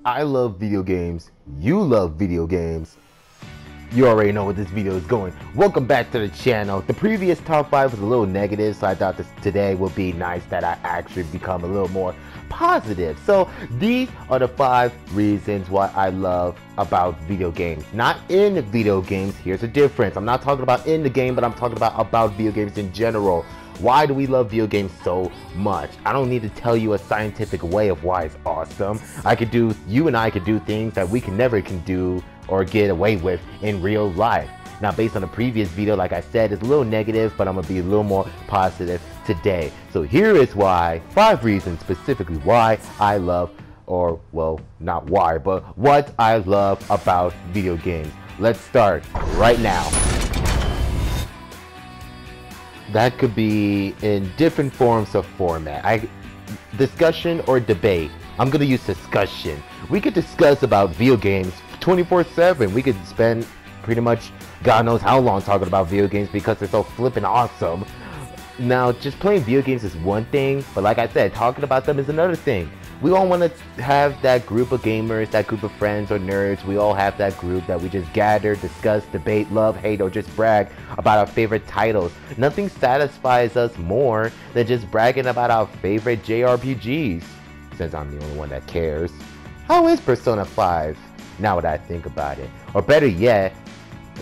I love video games. You love video games. You already know where this video is going. Welcome back to the channel. The previous top 5 was a little negative, so I thought today would be nice that I actually become a little more positive. So these are the 5 reasons why I love about video games. Not in video games. Here's the difference. I'm not talking about in the game, but I'm talking about video games in general. Why do we love video games so much? I don't need to tell you a scientific way of why it's awesome. You and I could do things that we never can do or get away with in real life. Now, based on the previous video, like I said, it's a little negative, but I'm gonna be a little more positive today. So here is why, 5 reasons specifically why I love, or well, not why, but what I love about video games. Let's start right now. That could be in different forms of format. Discussion or debate. I'm gonna use discussion. We could discuss about video games 24/7. We could spend pretty much God knows how long talking about video games because they're so flippin' awesome. Now, just playing video games is one thing, but like I said, talking about them is another thing. We all want to have that group of gamers, that group of friends or nerds. We all have that group that we just gather, discuss, debate, love, hate, or just brag about our favorite titles. Nothing satisfies us more than just bragging about our favorite JRPGs, since I'm the only one that cares. How is Persona 5, now that I think about it? Or better yet,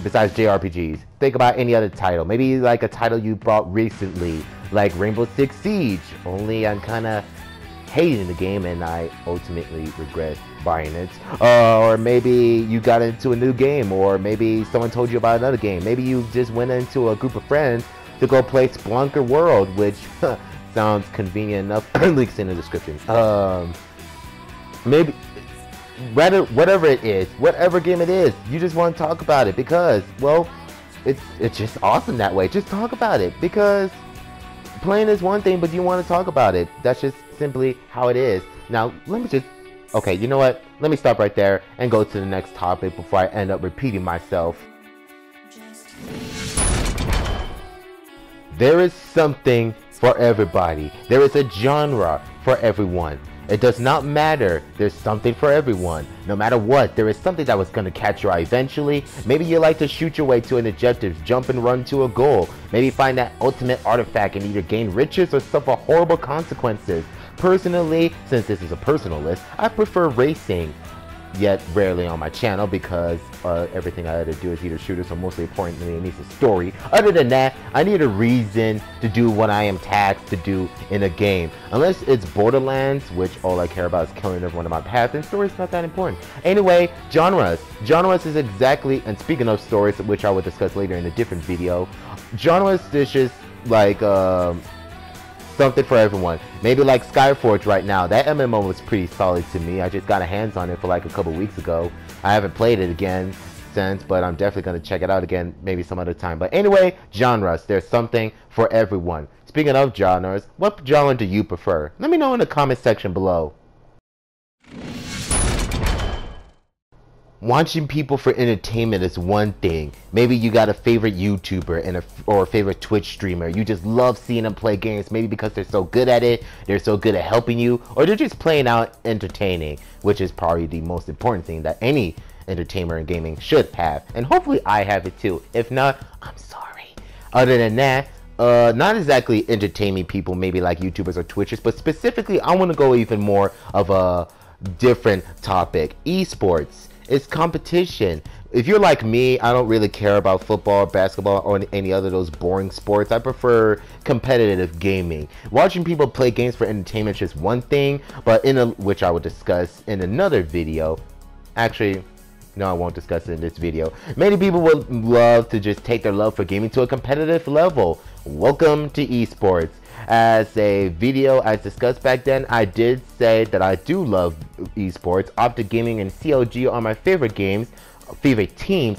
besides JRPGs, think about any other title. Maybe like a title you bought recently, like Rainbow Six Siege, only I'm kinda hating the game and I ultimately regret buying it. Or maybe you got into a new game, or maybe someone told you about another game. Maybe you just went into a group of friends to go play Spelunker World, which sounds convenient enough. Links in the description. Maybe whatever it is, whatever game it is, you just want to talk about it because, well, it's just awesome that way. Just talk about it because playing is one thing, but you want to talk about it. That's just simply how it is. Now, okay, you know what? Let me stop right there and go to the next topic before I end up repeating myself. There is something for everybody. There is a genre for everyone. It does not matter. There's something for everyone. No matter what, there is something that was going to catch your eye eventually. Maybe you like to shoot your way to an objective, jump and run to a goal. Maybe find that ultimate artifact and either gain riches or suffer horrible consequences. Personally, since this is a personal list, I prefer racing. Yet rarely on my channel because everything I either do is either shooters or mostly importantly it needs a story. Other than that, I need a reason to do what I am tasked to do in a game. Unless it's Borderlands, which all I care about is killing everyone in my path, and story's not that important. Anyway, genres. Genres is exactly, and speaking of stories, which I will discuss later in a different video, genres is just like something for everyone. Maybe like Skyforge right now. That MMO was pretty solid to me. I just got a hands on it for like a couple weeks ago. I haven't played it again since, but I'm definitely going to check it out again maybe some other time. But anyway, genres. There's something for everyone. Speaking of genres, what genre do you prefer? Let me know in the comment section below. Watching people for entertainment is one thing. Maybe you got a favorite YouTuber or a favorite Twitch streamer. You just love seeing them play games, maybe because they're so good at it, they're so good at helping you, or they're just playing out entertaining, which is probably the most important thing that any entertainer in gaming should have. And hopefully I have it too. If not, I'm sorry. Other than that, not exactly entertaining people, maybe like YouTubers or Twitchers, but specifically I want to go even more of a different topic. Esports. It's competition. If you're like me, I don't really care about football, basketball, or any other of those boring sports. I prefer competitive gaming. Watching people play games for entertainment is just one thing, but which I will discuss in another video. Actually, no, I won't discuss it in this video. Many people would love to just take their love for gaming to a competitive level. Welcome to eSports. As a video I discussed back then, I did say that I do love esports. Optic Gaming and CLG are my favorite teams,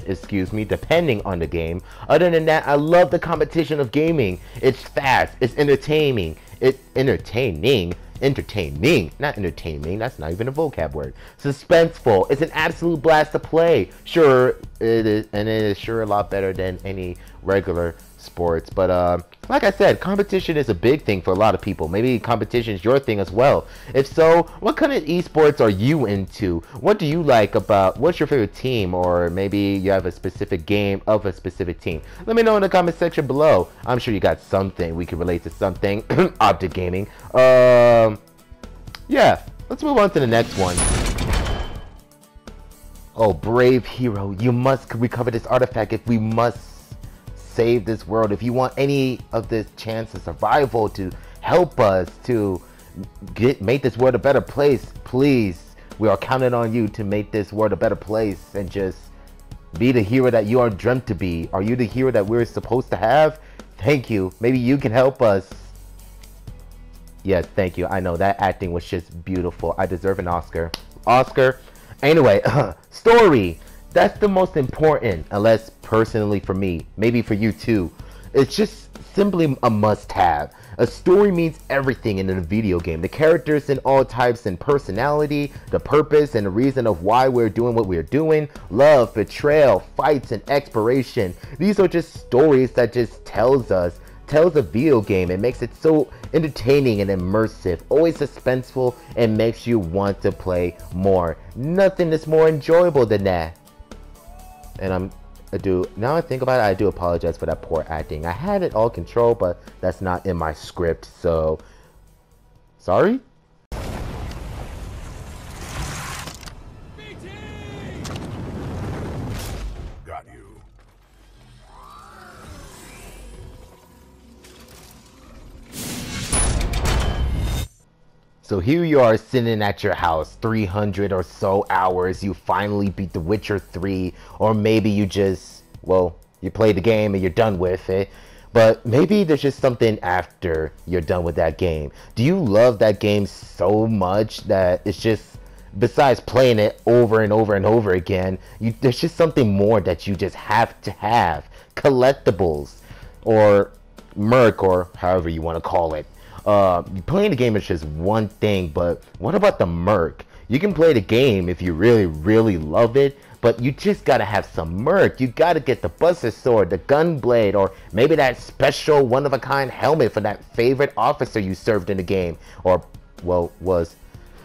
depending on the game. Other than that, I love the competition of gaming. It's fast, it's entertaining, not entertaining, that's not even a vocab word. Suspenseful, it's an absolute blast to play. Sure, it is, and it is sure a lot better than any regular sports. But like I said, competition is a big thing for a lot of people. Maybe competition is your thing as well. If so, what kind of esports are you into? What do you like about, what's your favorite team? Or maybe you have a specific game of a specific team. Let me know in the comment section below. I'm sure you got something we can relate to something. Optic gaming. Yeah, let's move on to the next one. Oh, brave hero, you must recover this artifact if we must save this world. If you want any of this chance of survival to help us to make this world a better place, please, we are counting on you to make this world a better place and just be the hero that you are dreamt to be. Are you the hero that we're supposed to have? Thank you. Maybe you can help us. Yes, thank you. I know that acting was just beautiful. I deserve an Oscar. Oscar. Anyway, story. That's the most important, unless personally for me, maybe for you too. It's just simply a must-have. A story means everything in a video game. The characters in all types and personality, the purpose and the reason of why we're doing what we're doing, love, betrayal, fights, and exploration. These are just stories that just tells a video game. It makes it so entertaining and immersive, always suspenseful, and makes you want to play more. Nothing is more enjoyable than that. And now I think about it, I do apologize for that poor acting. I had it all controlled, but that's not in my script, so sorry. Got you. So here you are sitting at your house, 300 or so hours, you finally beat The Witcher 3, or maybe you just, well, you played the game and you're done with it, but maybe there's just something after you're done with that game. Do you love that game so much that it's just, besides playing it over and over and over again, there's just something more that you just have to have? Collectibles, or Merc, or however you want to call it. Playing the game is just one thing, but what about the Merc? You can play the game if you really love it, but you just gotta have some Merc. You gotta get the Buster Sword, the Gun Blade, or maybe that special one-of-a-kind helmet for that favorite officer you served in the game, or, well, was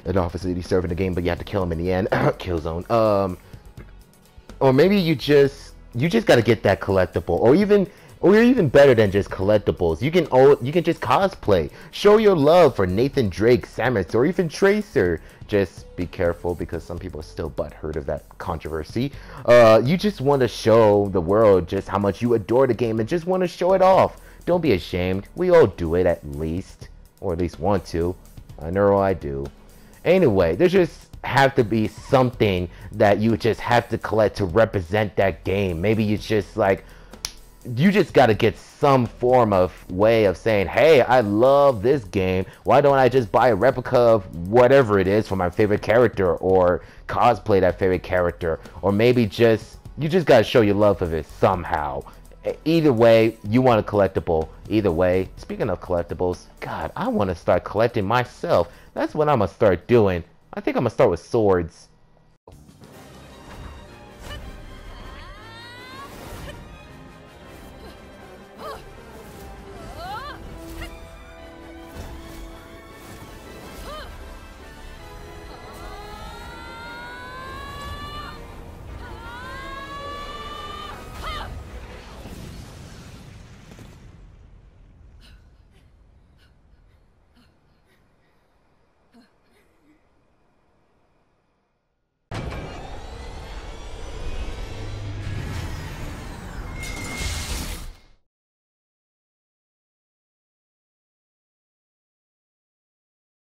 an officer that you served in the game, but you had to kill him in the end. Killzone. Or maybe you just gotta get that collectible, or you're even better than just collectibles. You can just cosplay. Show your love for Nathan Drake, Samus, or even Tracer. Just be careful because some people are still butthurt of that controversy. You just want to show the world just how much you adore the game and just want to show it off. Don't be ashamed. We all do it at least. Or at least want to. I know I do. Anyway, there's just have to be something that you just have to collect to represent that game. Maybe it's just like, you just got to get some form of way of saying, hey, I love this game. Why don't I just buy a replica of whatever it is for my favorite character, or cosplay that favorite character? Or maybe you just got to show your love of it somehow. Either way, you want a collectible. Either way, speaking of collectibles, God, I want to start collecting myself. That's what I'm going to start doing. I think I'm going to start with swords.